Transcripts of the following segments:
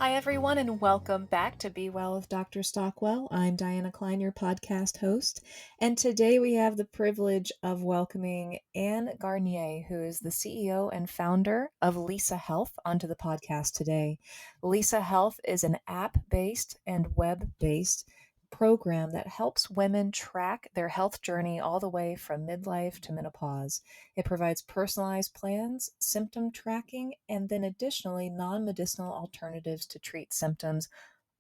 Hi, everyone, and welcome back to Be Well with Dr. Stockwell. I'm Dianna Klein, your podcast host, and today we have the privilege of welcoming Ann Garnier, who is the CEO and founder of Lisa Health, onto the podcast today. Lisa Health is an app-based and web-based program that helps women track their health journey all the way from midlife to menopause. It provides personalized plans, symptom tracking, and then additionally non-medicinal alternatives to treat symptoms,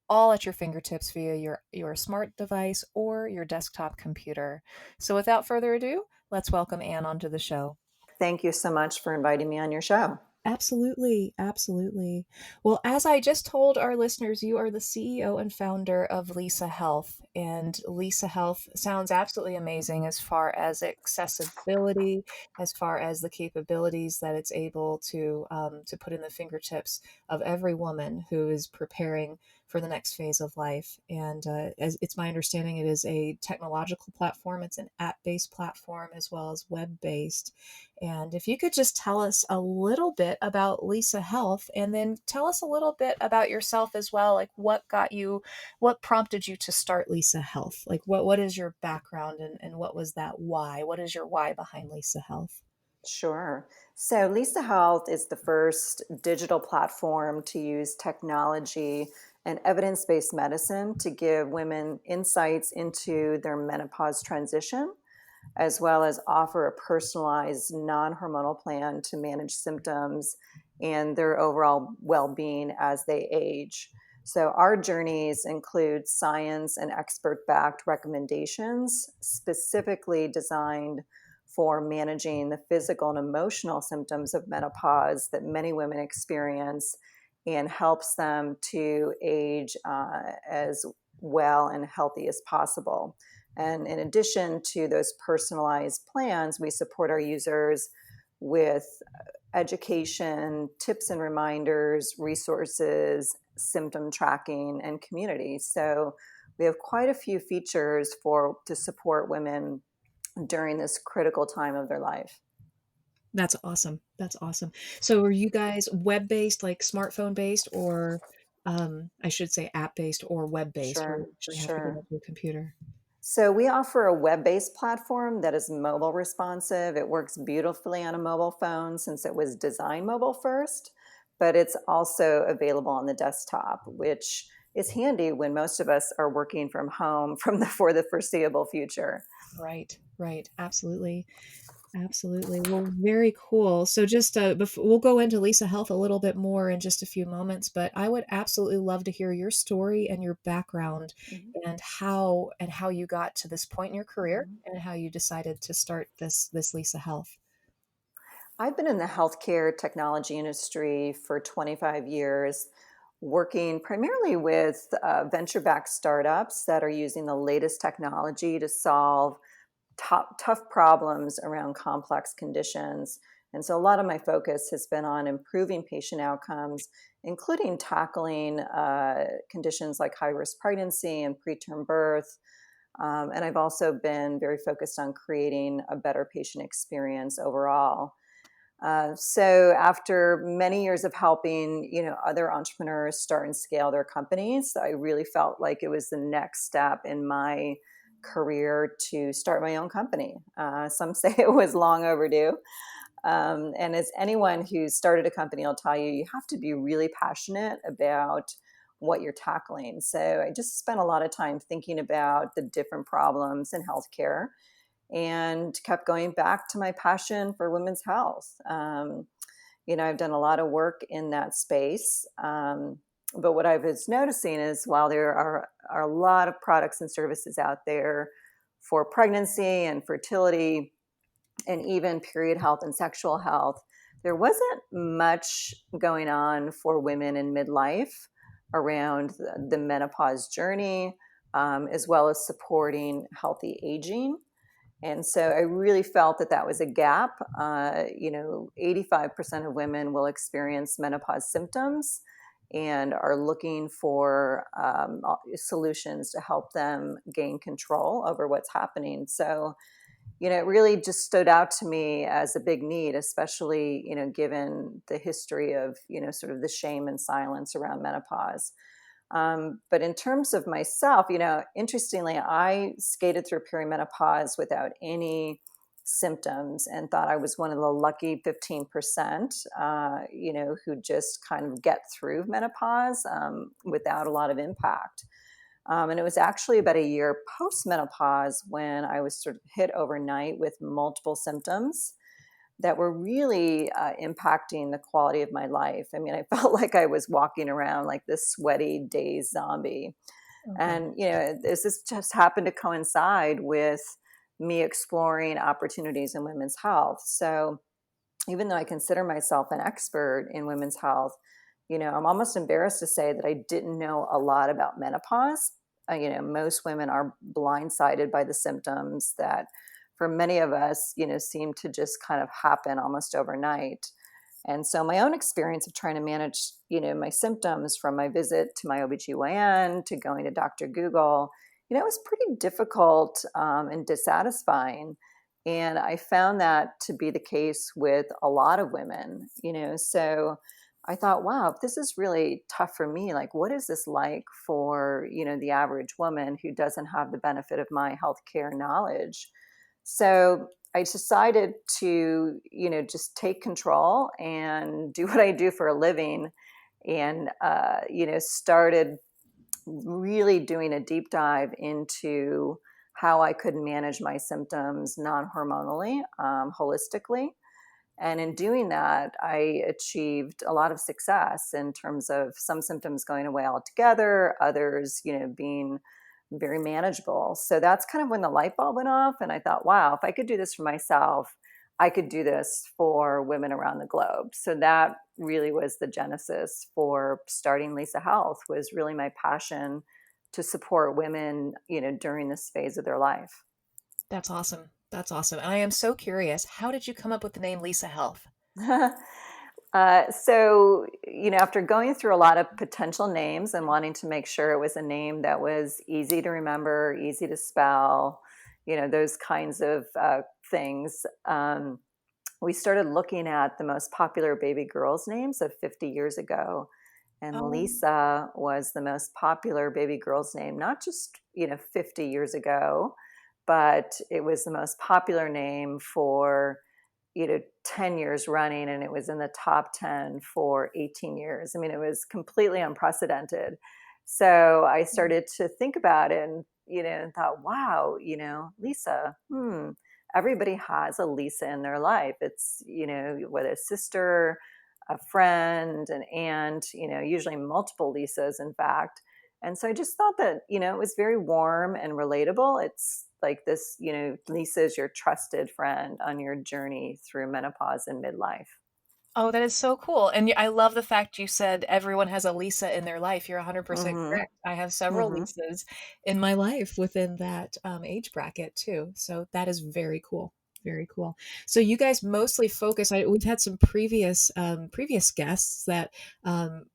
all at your fingertips via your smart device or your desktop computer. So without further ado, let's welcome Ann onto the show. Thank you so much for inviting me on your show. Absolutely. Absolutely. Well, as I just told our listeners, you are the CEO and founder of Lisa Health. And Lisa Health sounds absolutely amazing as far as accessibility, as far as the capabilities that it's able to put in the fingertips of every woman who is preparing for the next phase of life. And as it's my understanding, it is a technological platform. It's an app-based platform as well as web-based. And if you could just tell us a little bit about Lisa Health and then tell us a little bit about yourself as well, like what prompted you to start Lisa Health? Like what is your background and what was that why? What is your why behind Lisa Health? Sure. So, Lisa Health is the first digital platform to use technology and evidence based medicine to give women insights into their menopause transition, as well as offer a personalized non hormonal plan to manage symptoms and their overall well being as they age. So, our journeys include science and expert backed recommendations specifically designed for managing the physical and emotional symptoms of menopause that many women experience and helps them to age as well and healthy as possible. And in addition to those personalized plans, we support our users with education, tips and reminders, resources, symptom tracking, and community. So we have quite a few features to support women during this critical time of their life. That's awesome. That's awesome. So are you guys web-based, like smartphone based, or I should say app-based or web-based, where you Sure, actually have to get sure. onto a computer? So we offer a web-based platform that is mobile responsive. It works beautifully on a mobile phone since it was designed mobile first, but it's also available on the desktop, which is handy when most of us are working from home for the foreseeable future. Right, right. Absolutely. Absolutely. Well, very cool. So just we'll go into Lisa Health a little bit more in just a few moments, but I would absolutely love to hear your story and your background Mhm. and how you got to this point in your career Mhm. and how you decided to start this Lisa Health. I've been in the healthcare technology industry for 25 years, working primarily with venture backed startups that are using the latest technology to solve tough problems around complex conditions. And so a lot of my focus has been on improving patient outcomes, including tackling conditions like high risk pregnancy and preterm birth. And I've also been very focused on creating a better patient experience overall. So after many years of helping, other entrepreneurs start and scale their companies, I really felt like it was the next step in my career to start my own company. Some say it was long overdue. And as anyone who's started a company will tell you, you have to be really passionate about what you're tackling. So I just spent a lot of time thinking about the different problems in healthcare and kept going back to my passion for women's health. I've done a lot of work in that space. But what I was noticing is while there are a lot of products and services out there for pregnancy and fertility and even period health and sexual health, there wasn't much going on for women in midlife around the menopause journey, as well as supporting healthy aging. And so I really felt that that was a gap. 85% of women will experience menopause symptoms and are looking for solutions to help them gain control over what's happening. So it really just stood out to me as a big need, especially, given the history of, sort of the shame and silence around menopause. But in terms of myself, interestingly, I skated through perimenopause without any symptoms and thought I was one of the lucky 15%, who just kind of get through menopause without a lot of impact. And it was actually about a year post menopause when I was sort of hit overnight with multiple symptoms that were really impacting the quality of my life. I mean, I felt like I was walking around like this sweaty, dazed zombie. Oh And, gosh. this just happened to coincide with me exploring opportunities in women's health. So, even though I consider myself an expert in women's health, I'm almost embarrassed to say that I didn't know a lot about menopause. Most women are blindsided by the symptoms that, for many of us, seem to just kind of happen almost overnight. And so my own experience of trying to manage, my symptoms from my visit to my OBGYN to going to Dr. Google, it was pretty difficult and dissatisfying. And I found that to be the case with a lot of women, so I thought, wow, if this is really tough for me, like, what is this like for, the average woman who doesn't have the benefit of my healthcare knowledge? So I decided to, just take control and do what I do for a living, and, started really doing a deep dive into how I could manage my symptoms non hormonally, holistically. And in doing that, I achieved a lot of success in terms of some symptoms going away altogether, others, being very manageable. So that's kind of when the light bulb went off. And I thought, wow, if I could do this for myself, I could do this for women around the globe. So that really was the genesis for starting Lisa Health, was really my passion to support women, during this phase of their life. That's awesome. That's awesome. And I am so curious, how did you come up with the name Lisa Health? So, after going through a lot of potential names and wanting to make sure it was a name that was easy to remember, easy to spell, those kinds of things, we started looking at the most popular baby girls' names of 50 years ago. And Oh, Lisa was the most popular baby girl's name, not just, 50 years ago, but it was the most popular name for 10 years running, and it was in the top 10 for 18 years. I mean, it was completely unprecedented. So I started to think about it, and thought, wow, Lisa, everybody has a Lisa in their life. It's, whether a sister, a friend, an aunt, usually multiple Lisas, in fact. And so I just thought that, it was very warm and relatable. It's like this, Lisa is your trusted friend on your journey through menopause and midlife. oh, that is so cool. And I love the fact you said everyone has a Lisa in their life. You're 100% Hmm. correct. I have several Hmm. Lisas in my life within that age bracket too. So that is very cool. Very cool. So you guys mostly focus. We've had some previous guests that um,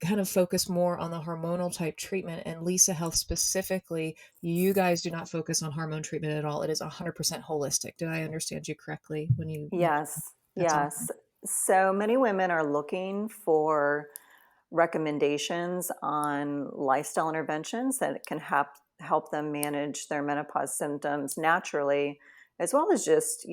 kind of focus more on the hormonal type treatment, and Lisa Health specifically, you guys do not focus on hormone treatment at all. It is 100% holistic. Did I understand you correctly when you mentioned? Yes, That's awesome. yes. So many women are looking for recommendations on lifestyle interventions that can help them manage their menopause symptoms naturally, as well as just,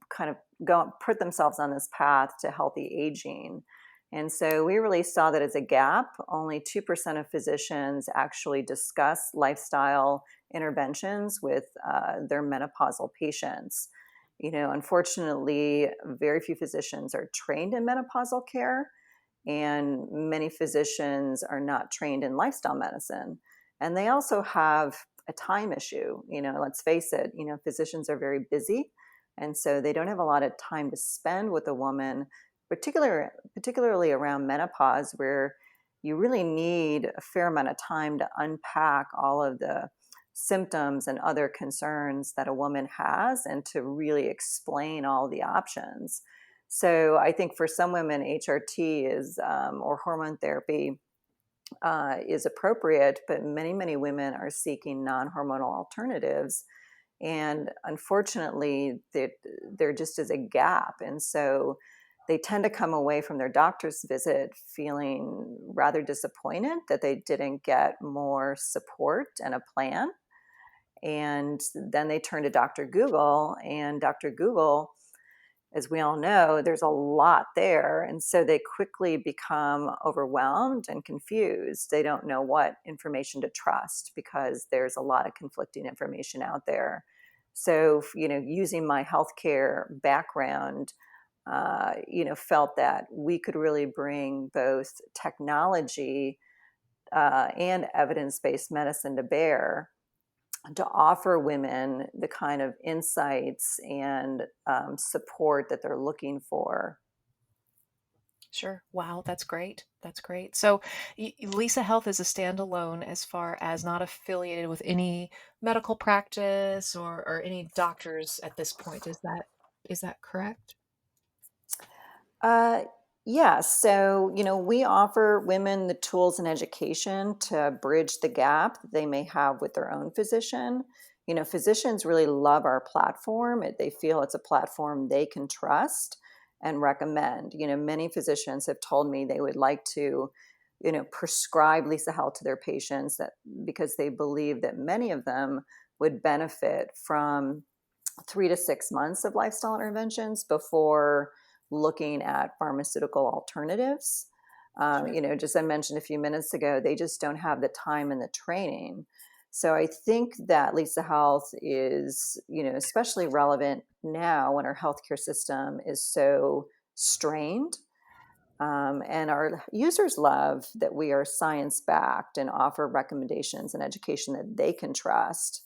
kind of go put themselves on this path to healthy aging. And so we really saw that as a gap. Only 2% of physicians actually discuss lifestyle interventions with their menopausal patients. Unfortunately, very few physicians are trained in menopausal care, and many physicians are not trained in lifestyle medicine. And they also have a time issue. Let's face it, physicians are very busy. And so they don't have a lot of time to spend with a woman, particularly around menopause, where you really need a fair amount of time to unpack all of the symptoms and other concerns that a woman has and to really explain all the options. So I think for some women, HRT is or hormone therapy is appropriate, but many women are seeking non-hormonal alternatives. And unfortunately, there just is a gap. And so they tend to come away from their doctor's visit feeling rather disappointed that they didn't get more support and a plan. And then they turn to Dr. Google, and Dr. Google, as we all know, there's a lot there. And so they quickly become overwhelmed and confused. They don't know what information to trust because there's a lot of conflicting information out there. So, using my healthcare background, felt that we could really bring both technology and evidence based medicine to bear to offer women the kind of insights and support that they're looking for. Sure. Wow, that's great. That's great. So, Lisa Health is a standalone as far as not affiliated with any medical practice or any doctors at this point. Is that correct? Uh, yeah, so, we offer women the tools and education to bridge the gap they may have with their own physician. Physicians really love our platform. They feel it's a platform they can trust and recommend. Many physicians have told me they would like to, prescribe Lisa Health to their patients that because they believe that many of them would benefit from 3 to 6 months of lifestyle interventions before looking at pharmaceutical alternatives. Sure. Just I mentioned a few minutes ago, they just don't have the time and the training. So I think that Lisa Health is, especially relevant now when our healthcare system is so strained. And our users love that we are science backed and offer recommendations and education that they can trust.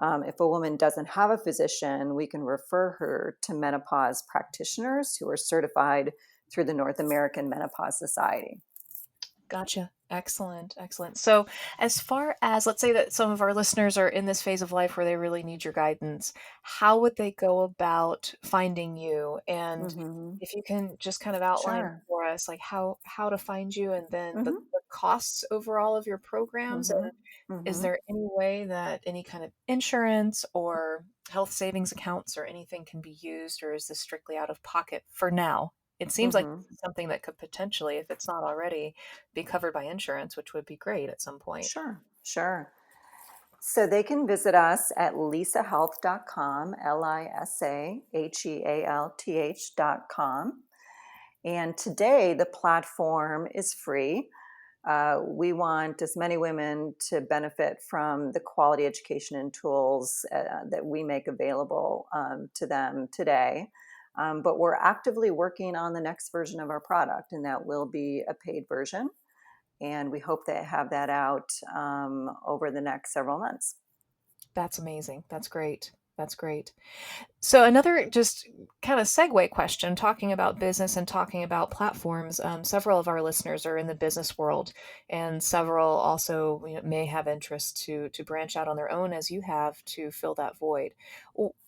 If a woman doesn't have a physician, we can refer her to menopause practitioners who are certified through the North American Menopause Society. Gotcha. Excellent. Excellent. So, as far as let's say that some of our listeners are in this phase of life where they really need your guidance, how would they go about finding you? And Hmm. if you can just kind of outline Sure. for us, like how to find you, and then the, Hmm. the costs overall of your programs. Hmm. And is Hmm. there any way that any kind of insurance or health savings accounts or anything can be used, or is this strictly out of pocket for now? It seems like Hmm. this is something that could potentially, if it's not already, be covered by insurance, which would be great at some point. Sure. Sure. So they can visit us at lisahealth.com, lisahealth.com. And today the platform is free. We want as many women to benefit from the quality education and tools that we make available to them today. But we're actively working on the next version of our product, and that will be a paid version. And we hope to have that out over the next several months. That's amazing. That's great. That's great. So another just kind of segue question, talking about business and talking about platforms. Several of our listeners are in the business world, and several also may have interest to branch out on their own, as you have, to fill that void.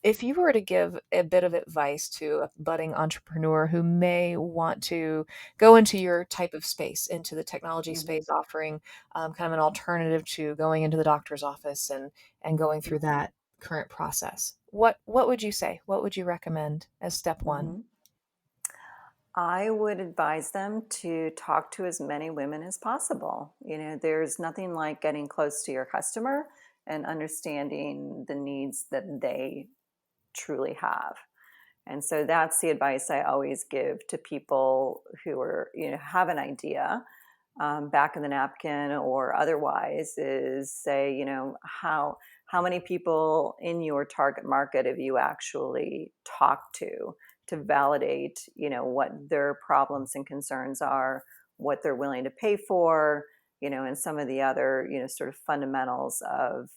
If you were to give a bit of advice to a budding entrepreneur who may want to go into your type of space, into the technology Mhm. space, offering kind of an alternative to going into the doctor's office and going through that current process, what would you say? What would you recommend as step one? Mhm. I would advise them to talk to as many women as possible. There's nothing like getting close to your customer and understanding the needs that they truly have. And so that's the advice I always give to people who have an idea, back of the napkin or otherwise, is say, how many people in your target market have you actually talked to validate, what their problems and concerns are, what they're willing to pay for, and some of the other, sort of fundamentals of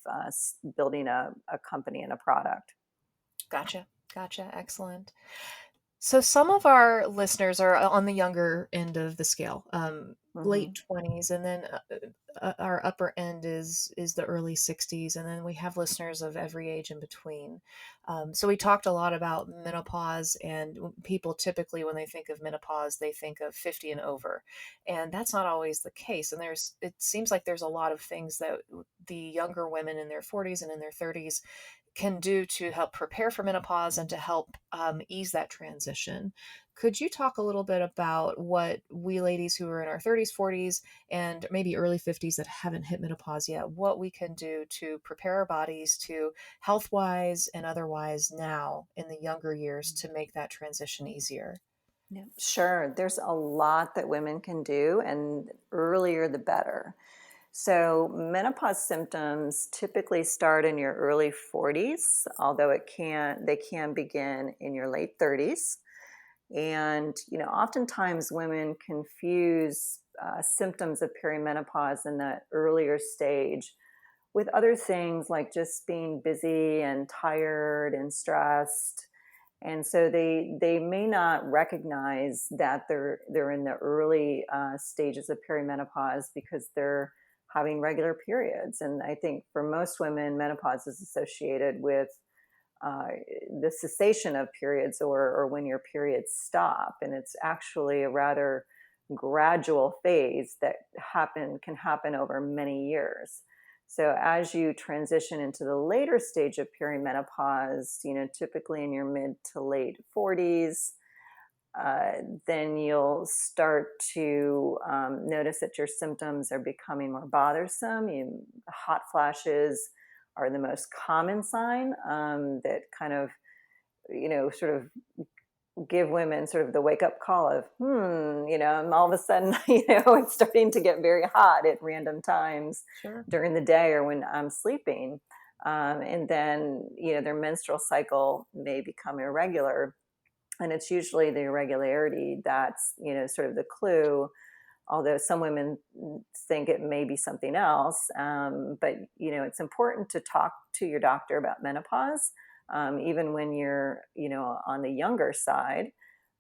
building a company and a product. Gotcha. Gotcha. Excellent. So some of our listeners are on the younger end of the scale, late Hmm. 20s, and then our upper end is the early 60s, and then we have listeners of every age in between. So we talked a lot about menopause, and people typically, when they think of menopause, they think of 50 and over, and that's not always the case. And it seems like there's a lot of things the younger women in their 40s and in their 30s can do to help prepare for menopause and to help ease that transition. Could you talk a little bit about what we ladies who are in our 30s, 40s, and maybe early 50s that haven't hit menopause yet, what we can do to prepare our bodies to health wise and otherwise now in the younger years to make that transition easier? Yeah, sure. There's a lot that women can do, and earlier the better. So, menopause symptoms typically start in your early 40s, although they can begin in your late 30s. And, oftentimes women confuse symptoms of perimenopause in that earlier stage with other things like just being busy and tired and stressed. And so they may not recognize that they're in the early stages of perimenopause because they're having regular periods. And I think for most women, menopause is associated with uh, the cessation of periods, or when your periods stop. And it's actually a rather gradual phase that can happen over many years. So as you transition into the later stage of perimenopause, typically in your mid to late 40s, then you'll start to notice that your symptoms are becoming more bothersome. Hot flashes are the most common sign that kind of, sort of give women sort of the wake up call of, and all of a sudden, it's starting to get very hot at random times Sure. during the day or when I'm sleeping. And then, their menstrual cycle may become irregular. And it's usually the irregularity that's, sort of the clue, although some women think it may be something else. But it's important to talk to your doctor about menopause, even when you're on the younger side.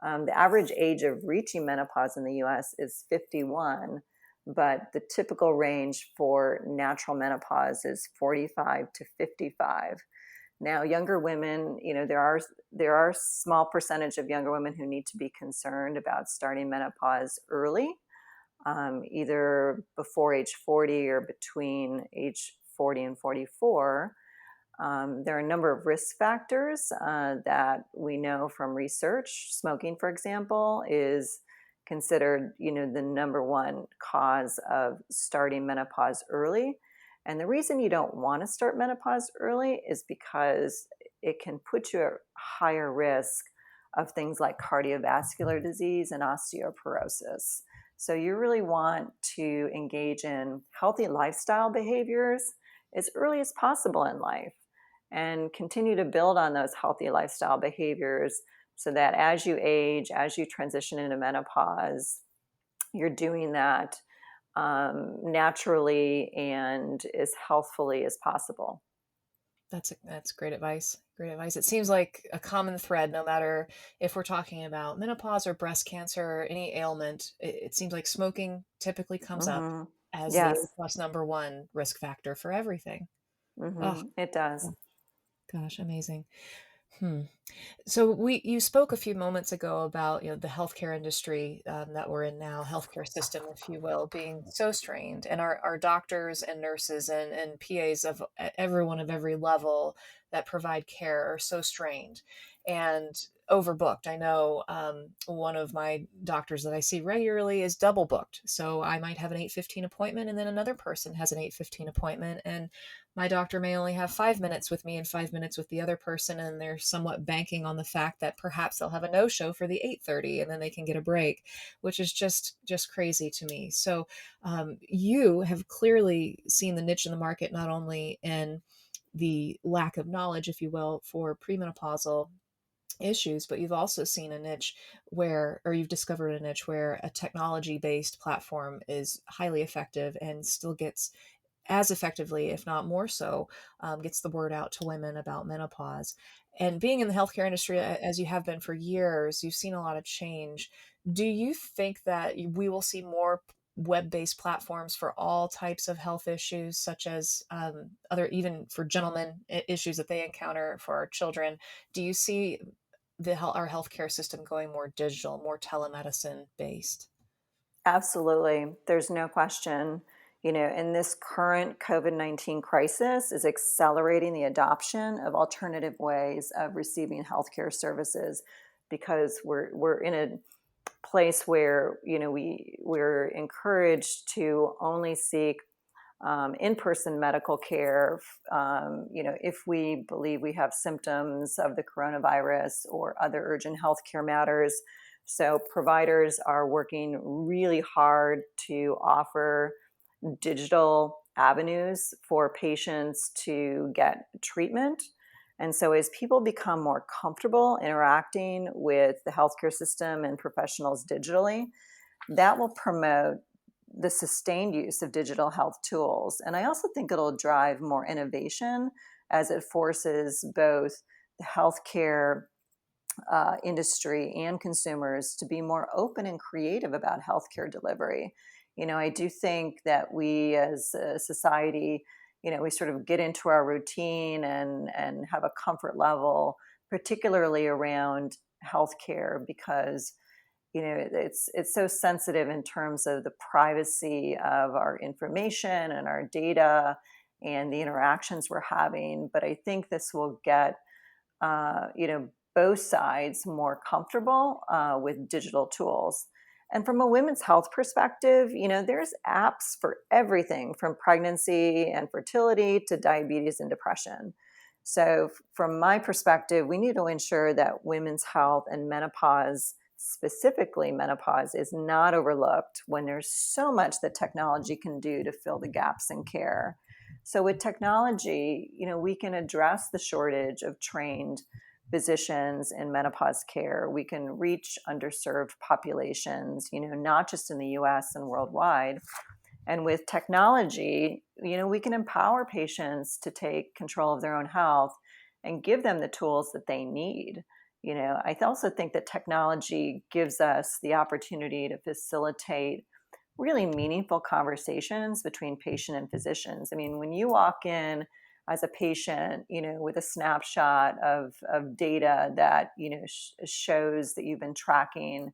The average age of reaching menopause in the U.S. is 51, but the typical range for natural menopause is 45 to 55. Now, younger women, there are a small percentage of younger women who need to be concerned about starting menopause early, either before age 40 or between age 40 and 44. There are a number of risk factors that we know from research. Smoking, for example, is considered, the number one cause of starting menopause early. And the reason you don't want to start menopause early is because it can put you at higher risk of things like cardiovascular disease and osteoporosis. So you really want to engage in healthy lifestyle behaviors as early as possible in life and continue to build on those healthy lifestyle behaviors so that as you age, as you transition into menopause, you're doing that naturally and as healthfully as possible. That's great advice. Great advice. It seems like a common thread, no matter if we're talking about menopause or breast cancer or any ailment. It seems like smoking typically comes up Hmm. as the A Yes. plus number one risk factor for everything. Oh, It does. gosh, amazing. Hmm. So you spoke a few moments ago about the healthcare industry that we're in now, healthcare system, if you will, being so strained, and our doctors and nurses and PAs of everyone of every level that provide care are so strained and overbooked. I know one of my doctors that I see regularly is double booked, so I might have an 8:15 appointment, and then another person has an 8:15 appointment, and my doctor may only have 5 minutes with me and 5 minutes with the other person, and they're somewhat banking on the fact that perhaps they'll have a no-show for the 8:30 and then they can get a break, which is just crazy to me. So you have clearly seen the niche in the market, not only in the lack of knowledge, if you will, for premenopausal issues, but you've also seen a niche where, or you've discovered a niche where a technology based platform is highly effective and still gets as effectively, if not more so, gets the word out to women about menopause. And being in the healthcare industry, as you have been for years, you've seen a lot of change. Do you think that we will see more web-based platforms for all types of health issues, such as other, even for gentlemen, issues that they encounter for our children? Do you see our healthcare system going more digital, more telemedicine based? Absolutely. There's no question. And this current COVID-19 crisis is accelerating the adoption of alternative ways of receiving healthcare services, because we're in a place where we're encouraged to only seek in-person medical care, if we believe we have symptoms of the coronavirus or other urgent healthcare matters. So providers are working really hard to offer digital avenues for patients to get treatment. And so as people become more comfortable interacting with the healthcare system and professionals digitally, that will promote the sustained use of digital health tools. And I also think it'll drive more innovation, as it forces both the healthcare industry and consumers to be more open and creative about healthcare delivery. I do think that we as a society, we sort of get into our routine and have a comfort level, particularly around healthcare, because it's so sensitive in terms of the privacy of our information and our data and the interactions we're having. But I think this will get both sides more comfortable with digital tools. And from a women's health perspective, there's apps for everything from pregnancy and fertility to diabetes and depression. So from my perspective, we need to ensure that women's health and menopause, specifically menopause, is not overlooked when there's so much that technology can do to fill the gaps in care. So with technology, we can address the shortage of trained physicians in menopause care. We can reach underserved populations, not just in the US and worldwide. And with technology, we can empower patients to take control of their own health and give them the tools that they need. I also think that technology gives us the opportunity to facilitate really meaningful conversations between patient and physicians. I mean, when you walk in as a patient, with a snapshot of data that, shows that you've been tracking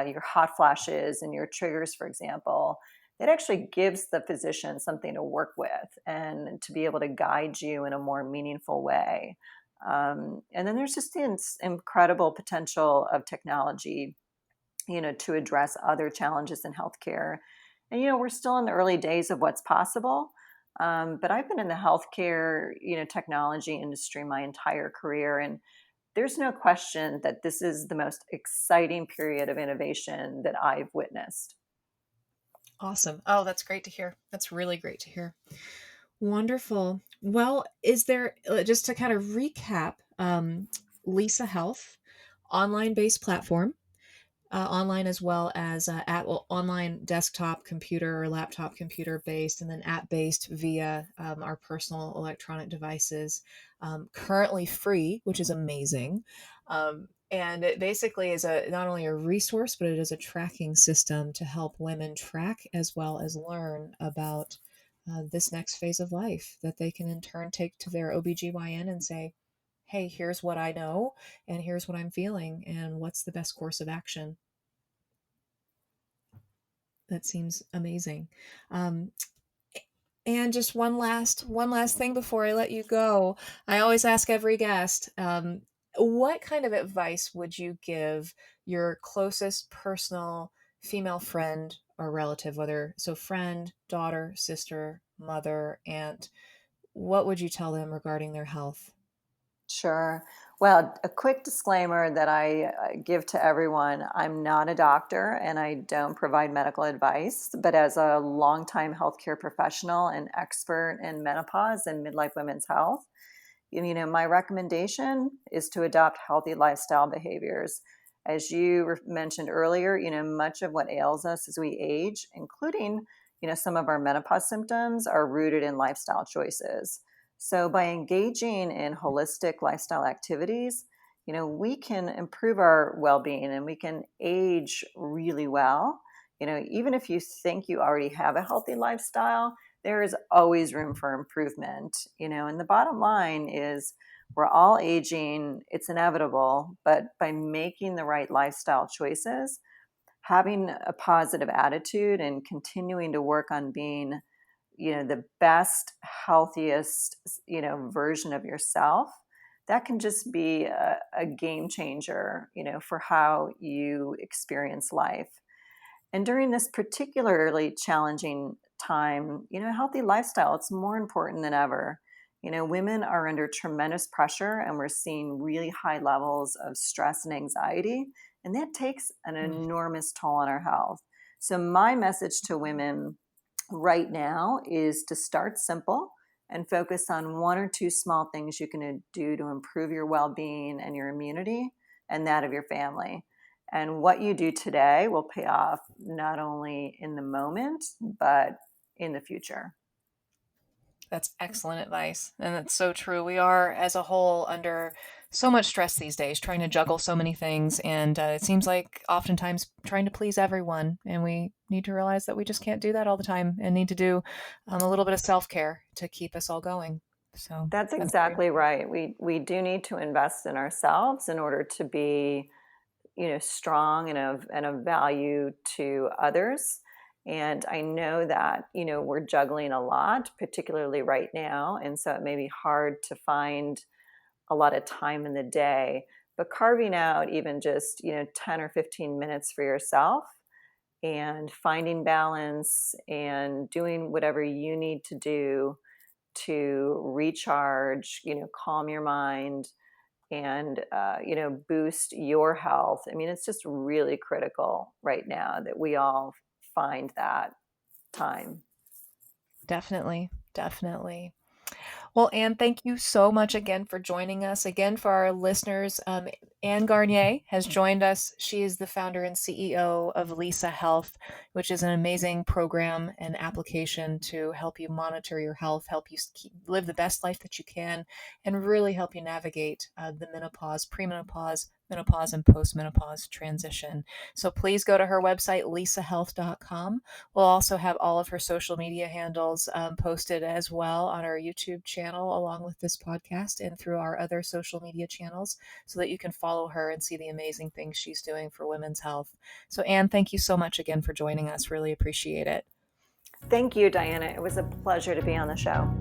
your hot flashes and your triggers, for example, it actually gives the physician something to work with and to be able to guide you in a more meaningful way. And then there's just the incredible potential of technology, to address other challenges in healthcare. And, we're still in the early days of what's possible. But I've been in the healthcare, technology industry my entire career. And there's no question that this is the most exciting period of innovation that I've witnessed. Awesome. Oh, that's great to hear. That's really great to hear. Wonderful. Well, is there, just to kind of recap, Lisa Health, online based platform, online as well as online desktop computer or laptop computer based, and then app based via our personal electronic devices. Currently free, which is amazing. And it basically is not only a resource, but it is a tracking system to help women track as well as learn about this next phase of life that they can in turn take to their OBGYN and say, hey, here's what I know, and here's what I'm feeling, and what's the best course of action. That seems amazing. Um, and just one last thing before I let you go. I always ask every guest, what kind of advice would you give your closest personal female friend or relative, whether so friend, daughter, sister, mother, aunt? What would you tell them regarding their health? Sure. Well, a quick disclaimer that I give to everyone: I'm not a doctor and I don't provide medical advice, but as a longtime healthcare professional and expert in menopause and midlife women's health, my recommendation is to adopt healthy lifestyle behaviors. As you mentioned earlier, much of what ails us as we age, including, some of our menopause symptoms, are rooted in lifestyle choices. So by engaging in holistic lifestyle activities, we can improve our well-being and we can age really well. Even if you think you already have a healthy lifestyle, there is always room for improvement, and the bottom line is we're all aging, it's inevitable, but by making the right lifestyle choices, having a positive attitude and continuing to work on being, the best, healthiest, version of yourself, that can just be a game changer, for how you experience life. And during this particularly challenging time, healthy lifestyle, it's more important than ever. Women are under tremendous pressure and we're seeing really high levels of stress and anxiety, and that takes an Mm. enormous toll on our health. So my message to women right now is to start simple and focus on one or two small things you can do to improve your well-being and your immunity and that of your family. And what you do today will pay off not only in the moment, but in the future. That's excellent advice. And that's so true. We are, as a whole, under so much stress these days, trying to juggle so many things. And it seems like oftentimes trying to please everyone. And we need to realize that we just can't do that all the time and need to do a little bit of self care to keep us all going. So That's that's great. exactly right. We do need to invest in ourselves in order to be, strong and of value to others. And I know that, we're juggling a lot, particularly right now. And so it may be hard to find a lot of time in the day, but carving out even just, 10 or 15 minutes for yourself and finding balance and doing whatever you need to do to recharge, calm your mind and boost your health. I mean, it's just really critical right now that we all find that time. Definitely. Definitely. Well, Anne, thank you so much again for joining us. Again, for our listeners, Ann Garnier has joined us. She is the founder and CEO of Lisa Health, which is an amazing program and application to help you monitor your health, help you live the best life that you can, and really help you navigate the menopause, premenopause, menopause, and postmenopause transition. So please go to her website, lisahealth.com. We'll also have all of her social media handles posted as well on our YouTube channel, along with this podcast and through our other social media channels, so that you can follow her and see the amazing things she's doing for women's health. So, Anne, thank you so much again for joining us. Really appreciate it. Thank you, Diana. It was a pleasure to be on the show.